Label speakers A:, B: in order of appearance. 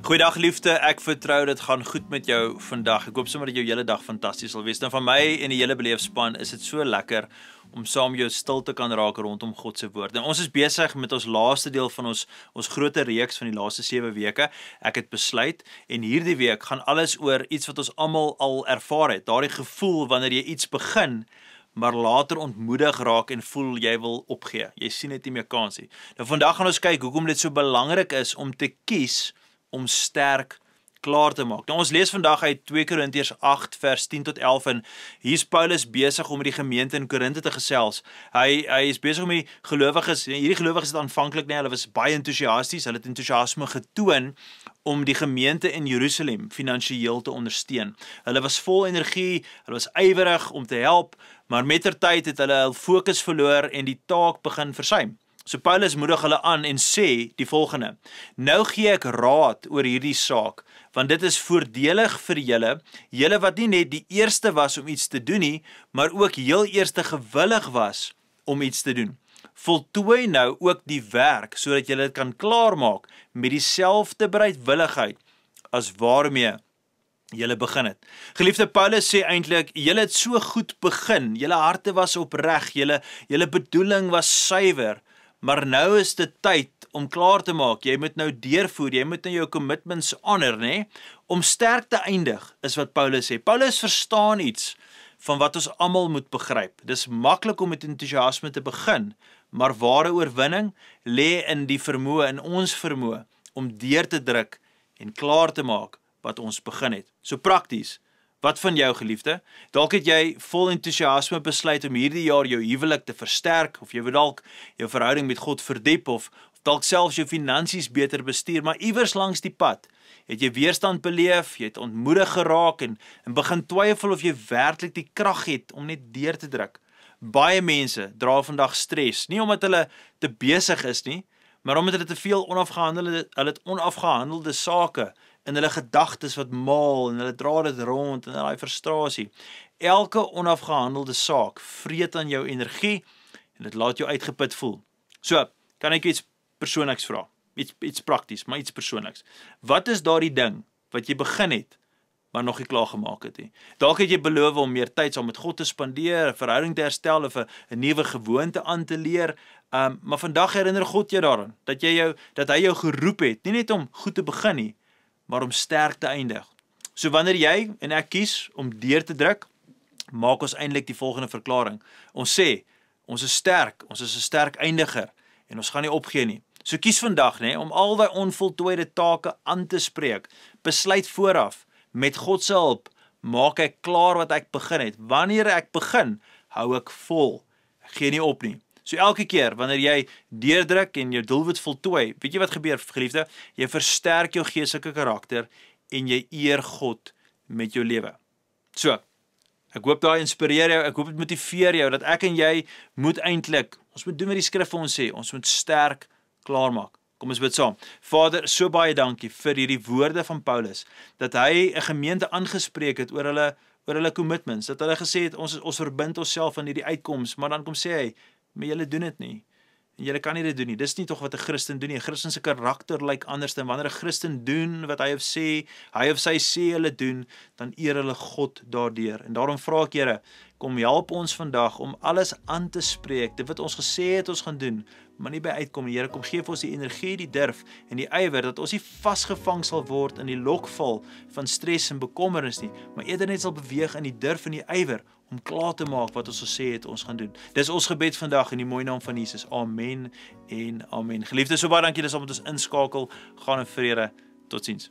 A: Goeiedag liefde, ek vertrou dit gaan goed met jou vandag. Ek hoop sommer dat jou hele dag fantasties sal wees. Nou van my en die hele beleefspan is dit so lekker om saam jou stil te kan raak rondom God se woord. En ons is besig met ons laaste deel van ons groot reeks van die laaste 7 weke. Ek het besluit en hierdie week gaan alles oor iets wat ons almal al ervaar het. Daardie gevoel wanneer jy iets begin, maar later ontmoedig raak en voel jy wil opgee. Jy sien net nie meer kans nie. Nou vandag gaan ons kyk hoekom dit so belangrik is om te kies om sterk klaar te maak. Nou ons lees vandag uit 2 Korintiërs 8 vers 10 tot 11 en hier is Paulus besig om met die gemeente in Korinthe te gesels. Hy is besig om die gelowiges, hierdie gelowiges het aanvanklik hulle was baie entoesiasties, hulle het entoesiasme getoon om die gemeente in Jerusalem finansiëel te ondersteun. Hulle was vol energie, hulle was ywerig om te help, maar mettertyd het hulle hul fokus verloor en die taak begin versuim. So Paulus moedig hulle aan en sê die volgende: Nou gee ek raad oor hierdie saak, want dit is voordelig vir julle wat nie net die eerste was om iets te doen nie, maar ook heel eerste gewillig was om iets te doen. Voltooi nou ook die werk, sodat julle dit kan klaarmaak met dieselfde bereidwilligheid as waarmee julle begin het. Geliefde, Paulus sê eintlik, julle het so goed begin, julle harte was opreg, julle bedoeling was suiwer, maar nou is dit tyd om klaar te maak. Jy moet nou deurvoer, jy moet nou jou commitments honor, nee? Om sterk te eindig, is wat Paulus sê. Paulus verstaan iets van wat ons almal moet begryp. Dis maklik om met entoesiasme te begin, maar ware oorwinning lê in die vermoë, in ons vermoë, om deur te druk en klaar te maak wat ons begin het. So prakties. Wat van jou, geliefde? Dalk het jy vol entoesiasme besluit om hierdie jaar jou huwelik te versterk, of jy wil dalk jou verhouding met God verdiep, of dalk selfs jou finansies beter bestuur, maar iewers langs die pad het jy weerstand beleef, jy het ontmoedig geraak en begin twyfel of jy werklik die krag het om net deur te druk. Baie mense dra vandag stres, nie omdat hulle te besig is nie, maar omdat hulle te veel onafgehandelde sake in hulle gedagtes wat maal en hulle dra dit rond en daai frustrasie. Elke onafgehandelde saak vreet aan jou energie en dit laat jou uitgeput voel. So, kan ek iets persoonliks vra? Iets prakties, maar iets persoonliks. Wat is daardie ding wat jy begin het, maar nog nie klaar gemaak het nie? Dalk het jy beloof om meer tyd saam met God te spandeer, 'n verhouding te herstel of 'n nuwe gewoonte aan te leer, maar vandag herinner God jou daaraan dat hy jou geroep het, nie net om goed te begin nie, maar om sterk te eindig. So wanneer jy en ek kies om deur te druk, maak ons eintlik die volgende verklaring. Ons sê, ons is een sterk eindiger en ons gaan nie opgee nie. So kies vandag om al die onvoltooide take aan te spreek. Besluit vooraf, met God se hulp, maak ek klaar wat ek begin het. Wanneer ek begin, hou ek vol. Ek gee nie op nie. So elke keer, wanneer jy deurdruk en jou doelwit voltooi, weet jy wat gebeur, geliefde? Jy versterk jou geestelike karakter en jy eer God met jou lewe. So, ek hoop daai inspireer jou, ek hoop dit motiveer jou, dat ek en jy moet eintlik, ons moet doen wat die skrif vir ons sê, ons moet sterk klaarmaak. Kom ons bid saam. Vader, so baie dankie vir hierdie woorde van Paulus, dat hy 'n gemeente aangespreek het oor hulle commitments, dat hulle gesê het, ons verbind onsself aan hierdie uitkoms, maar dan kom sê hy, maar julle doen dit nie. En julle kan nie dit doen nie. Dis nie tog wat 'n Christen doen nie. 'n Christen se karakter lyk anders, en wanneer 'n Christen doen wat hy of sy sê hulle doen, dan eer hulle God daardeur. En daarom vra ek, Here, kom help ons vandag om alles aan te spreek, dit wat ons gesê het ons gaan doen, maar nie by uitkom nie. Here, kom gee vir ons die energie, die durf en die ywer, dat ons nie vasgevang sal word in die lokval van stres en bekommernis nie, maar eerder net sal beweeg in die durf en die ywer om klaar te maak wat ons gesê het ons gaan doen. Dis ons gebed vandag in die mooi naam van Jesus. Amen en amen. Geliefdes, so baie dankie dat ons inskakel. Gaan in vrede. Totsiens.